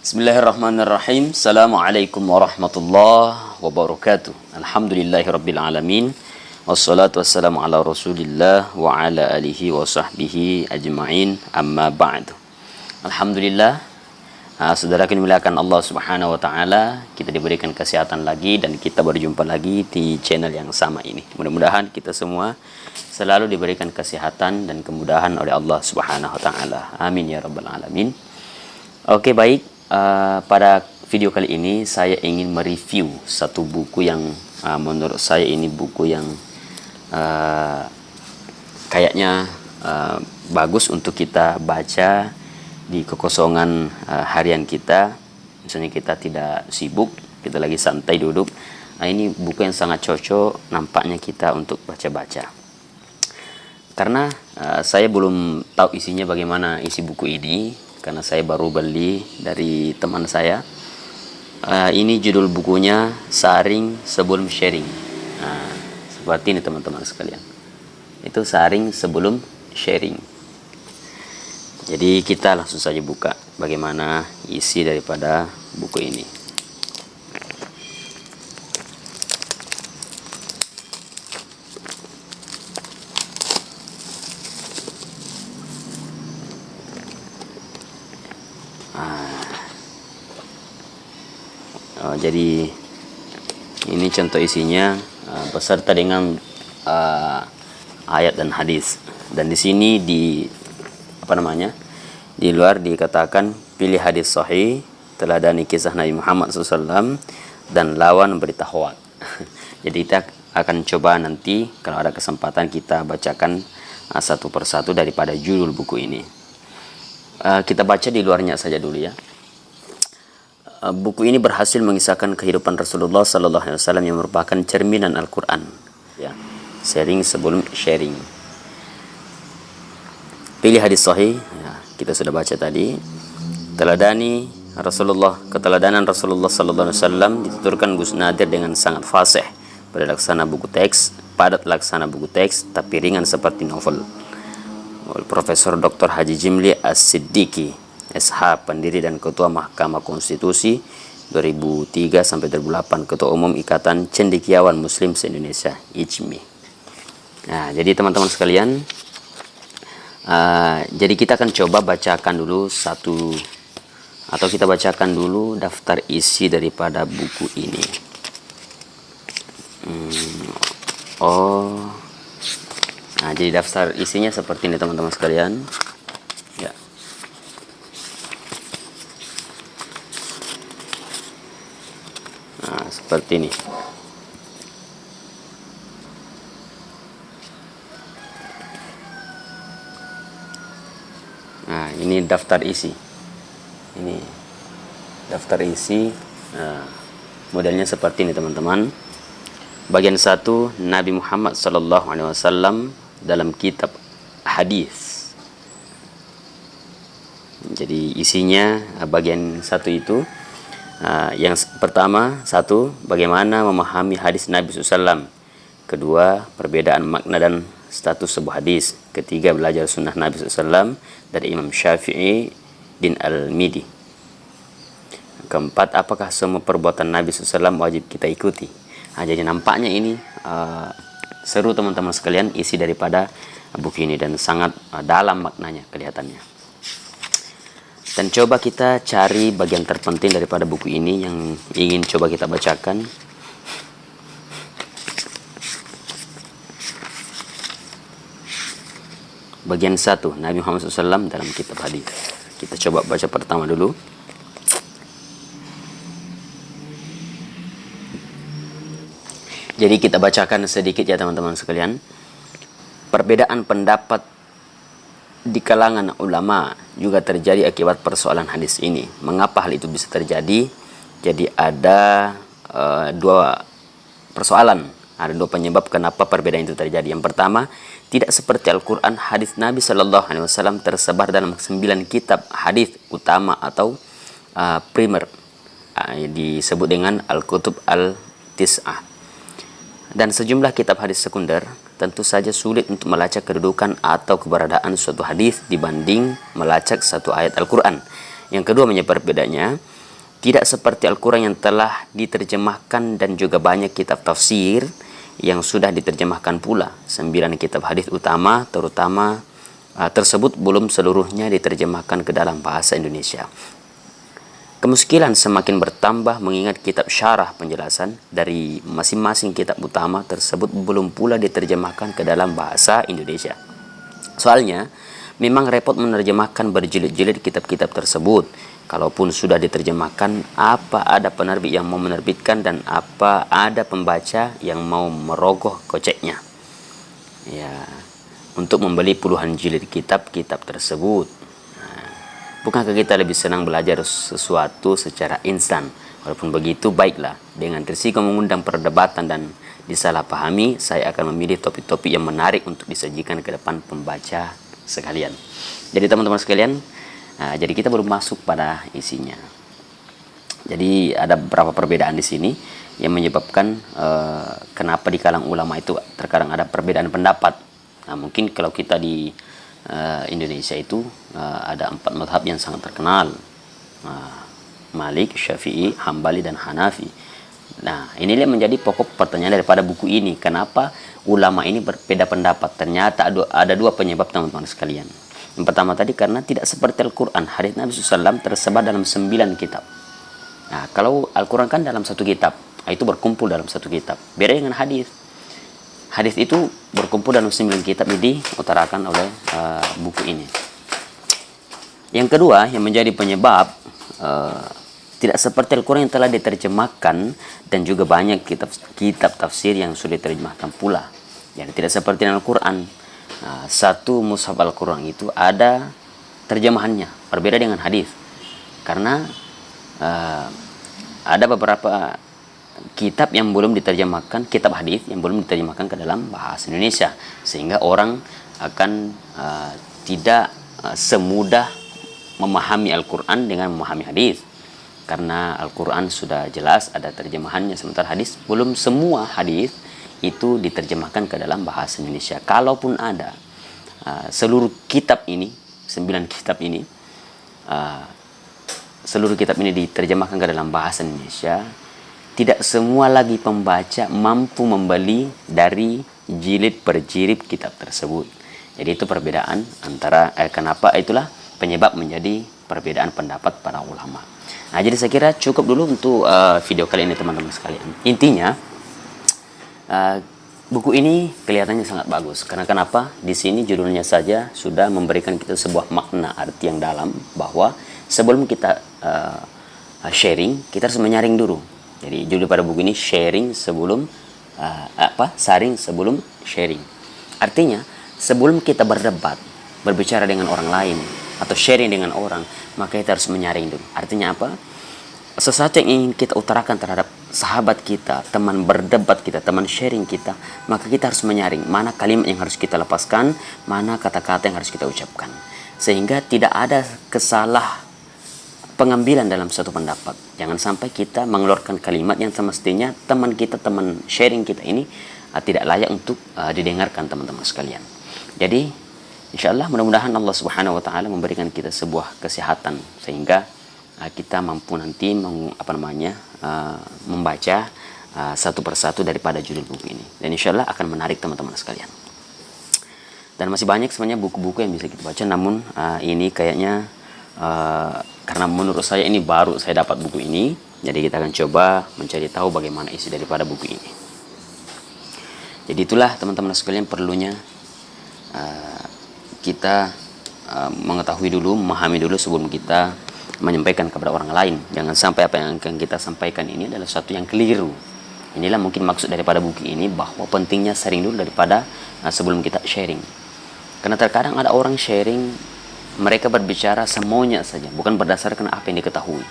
Bismillahirrahmanirrahim. Assalamualaikum warahmatullahi wabarakatuh. Alhamdulillahirabbil alamin. Wassalatu wassalamu ala Rasulillah wa ala alihi wa sahbihi ajma'in. Amma ba'du. Alhamdulillah, saudara yang dimuliakan Allah Subhanahu wa taala, kita diberikan kesehatan lagi dan kita berjumpa lagi di channel yang sama ini. Mudah-mudahan kita semua selalu diberikan kesehatan dan kemudahan oleh Allah Subhanahu wa taala. Amin ya rabbal alamin. Oke, baik. Pada video kali ini saya ingin mereview satu buku yang menurut saya ini buku yang kayaknya bagus untuk kita baca di kekosongan harian kita. Misalnya kita tidak sibuk, kita lagi santai duduk. Nah, ini buku yang sangat cocok nampaknya kita untuk baca-baca. Karena saya belum tahu isinya bagaimana isi buku ini, karena saya baru beli dari teman saya. Ini judul bukunya Saring Sebelum Sharing. Nah, seperti ini teman-teman sekalian. Itu Saring Sebelum Sharing. Jadi kita langsung saja buka bagaimana isi daripada buku ini. Jadi ini contoh isinya beserta dengan ayat dan hadis. Dan di sini di luar dikatakan pilih hadis sahih, teladani kisah Nabi Muhammad SAW dan lawan berita hoak. Jadi kita akan coba nanti kalau ada kesempatan kita bacakan satu persatu daripada judul buku ini. Kita baca di luarnya saja dulu ya. Buku ini berhasil mengisahkan kehidupan Rasulullah Sallallahu Alaihi Wasallam yang merupakan cerminan Al-Quran. Ya, sharing sebelum sharing. Pilih hadis sahih. Ya, kita sudah baca tadi. Keteladanan Rasulullah Sallallahu Alaihi Wasallam dituturkan Gus Nadir dengan sangat fasih, padat laksana buku teks, tapi ringan seperti novel. Profesor Dr. Haji Jimli As-Siddiqi SH, pendiri dan Ketua Mahkamah Konstitusi 2003 sampai 2008, Ketua Umum Ikatan Cendekiawan Muslim se-Indonesia ICMI. Nah, jadi teman-teman sekalian, jadi kita akan coba bacakan dulu kita bacakan dulu daftar isi daripada buku ini. Nah, jadi daftar isinya seperti ini teman-teman sekalian. Ya. Nah, seperti ini. Nah, ini daftar isi. Ini daftar isi. Nah, modelnya seperti ini teman-teman. Bagian 1, Nabi Muhammad Sallallahu Alaihi Wasallam dalam kitab hadis. Jadi isinya bagian 1 itu. Yang pertama, 1, bagaimana memahami hadis Nabi SAW. Kedua, perbedaan makna dan status sebuah hadis. Ketiga, belajar sunnah Nabi SAW dari Imam Syafi'i bin Al-Midi. Keempat, apakah semua perbuatan Nabi SAW wajib kita ikuti. Jadi nampaknya ini seru teman-teman sekalian isi daripada buku ini dan sangat dalam maknanya kelihatannya. Dan coba kita cari bagian terpenting daripada buku ini yang ingin coba kita bacakan. Bagian 1, Nabi Muhammad SAW dalam kitab hadis. Kita coba baca pertama dulu. Jadi kita bacakan sedikit ya teman-teman sekalian. Perbedaan pendapat di kalangan ulama juga terjadi akibat persoalan hadis ini. Mengapa hal itu bisa terjadi? Jadi ada dua persoalan, ada dua penyebab kenapa perbedaan itu terjadi. Yang pertama, tidak seperti Al-Quran, hadis Nabi Sallallahu Alaihi Wasallam tersebar dalam 9 kitab hadis utama atau primer, disebut dengan Al-Kutub Al-Tis'ah, dan sejumlah kitab hadis sekunder. Tentu saja sulit untuk melacak kedudukan atau keberadaan suatu hadis dibanding melacak satu ayat Al-Quran. Yang kedua, menyebab bedanya Tidak seperti Al-Quran yang telah diterjemahkan dan juga banyak kitab tafsir yang sudah diterjemahkan pula. 9 kitab hadis utama terutama tersebut belum seluruhnya diterjemahkan ke dalam bahasa Indonesia. Kemuskilan semakin bertambah mengingat kitab syarah penjelasan dari masing-masing kitab utama tersebut belum pula diterjemahkan ke dalam bahasa Indonesia. Soalnya, memang repot menerjemahkan berjilid-jilid kitab-kitab tersebut. Kalaupun sudah diterjemahkan, apa ada penerbit yang mau menerbitkan dan apa ada pembaca yang mau merogoh koceknya. Ya, untuk membeli puluhan jilid kitab-kitab tersebut. Bukankah kita lebih senang belajar sesuatu secara instan? Walaupun begitu, baiklah. Dengan risiko mengundang perdebatan dan disalahpahami, saya akan memilih topik-topik yang menarik untuk disajikan ke depan pembaca sekalian. Jadi teman-teman sekalian, jadi kita belum masuk pada isinya. Jadi ada beberapa perbedaan di sini yang menyebabkan kenapa di kalangan ulama itu terkadang ada perbedaan pendapat. Nah, mungkin kalau kita di Indonesia itu ada 4 mazhab yang sangat terkenal, Malik, Syafi'i, Hambali, dan Hanafi. Nah, inilah menjadi pokok pertanyaan daripada buku ini. Kenapa ulama ini berbeda pendapat? Ternyata ada 2 penyebab teman-teman sekalian. Yang pertama tadi karena tidak seperti Al-Quran, hadis Nabi SAW tersebar dalam 9 kitab. Nah, kalau Al-Quran kan dalam 1 kitab, itu berkumpul dalam 1 kitab. Beda dengan hadis. Hadis itu berkumpul dalam 9 kitab diutarakan oleh buku ini. Yang kedua yang menjadi penyebab tidak seperti Al-Quran yang telah diterjemahkan dan juga banyak kitab tafsir yang sudah diterjemahkan pula. Jadi tidak seperti Al-Quran. Satu mushaf Al-Quran itu ada terjemahannya, berbeda dengan hadis. Karena ada beberapa kitab yang belum diterjemahkan, kitab hadis yang belum diterjemahkan ke dalam bahasa Indonesia, sehingga orang akan tidak semudah memahami Al-Quran dengan memahami hadis. Karena Al-Quran sudah jelas ada terjemahannya, sementara hadis belum semua hadis itu diterjemahkan ke dalam bahasa Indonesia. Kalaupun ada, seluruh kitab ini, 9 kitab ini, seluruh kitab ini diterjemahkan ke dalam bahasa Indonesia, tidak semua lagi pembaca mampu membeli dari jilid per jilid kitab tersebut. Jadi itu perbedaan antara kenapa itulah penyebab menjadi perbedaan pendapat para ulama. Nah, jadi saya kira cukup dulu untuk video kali ini teman-teman sekalian. Intinya buku ini kelihatannya sangat bagus. Karena kenapa? Di sini judulnya saja sudah memberikan kita sebuah makna arti yang dalam, bahwa sebelum kita sharing, kita harus menyaring dulu. Jadi judul pada buku ini sharing sebelum saring sebelum sharing. Artinya sebelum kita berdebat, berbicara dengan orang lain atau sharing dengan orang, maka kita harus menyaring dulu. Artinya apa? Sesuatu yang ingin kita utarakan terhadap sahabat kita, teman berdebat kita, teman sharing kita, maka kita harus menyaring mana kalimat yang harus kita lepaskan, mana kata-kata yang harus kita ucapkan, sehingga tidak ada pengambilan dalam satu pendapat. Jangan sampai kita mengeluarkan kalimat yang semestinya teman kita, teman sharing kita ini tidak layak untuk didengarkan teman-teman sekalian. Jadi insyaallah mudah-mudahan Allah Subhanahu wa taala memberikan kita sebuah kesehatan sehingga kita mampu nanti membaca satu persatu daripada judul buku ini. Dan insyaallah akan menarik teman-teman sekalian. Dan masih banyak sebenarnya buku-buku yang bisa kita baca, namun ini kayaknya karena menurut saya ini baru saya dapat buku ini, jadi kita akan coba mencari tahu bagaimana isi daripada buku ini. Jadi itulah teman-teman sekalian perlunya kita mengetahui dulu, memahami dulu sebelum kita menyampaikan kepada orang lain. Jangan sampai apa yang akan kita sampaikan ini adalah sesuatu yang keliru. Inilah mungkin maksud daripada buku ini, bahwa pentingnya sharing dulu daripada sebelum kita sharing. Karena terkadang ada orang sharing, mereka berbicara semaunya saja, bukan berdasarkan apa yang diketahui,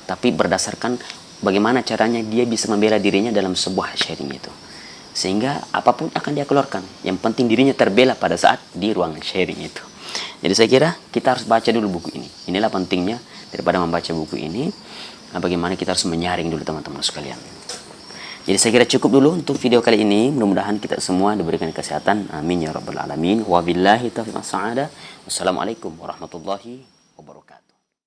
tapi berdasarkan bagaimana caranya dia bisa membela dirinya dalam sebuah sharing itu. Sehingga apapun akan dia keluarkan, yang penting dirinya terbela pada saat di ruangan sharing itu. Jadi saya kira kita harus baca dulu buku ini. Inilah pentingnya daripada membaca buku ini, bagaimana kita harus menyaring dulu teman-teman sekalian. Jadi saya kira cukup dulu untuk video kali ini. Mudah-mudahan kita semua diberikan kesehatan. Amin ya rabbal alamin. Wabillahi taufiq was sa'adah. Wassalamualaikum warahmatullahi wabarakatuh.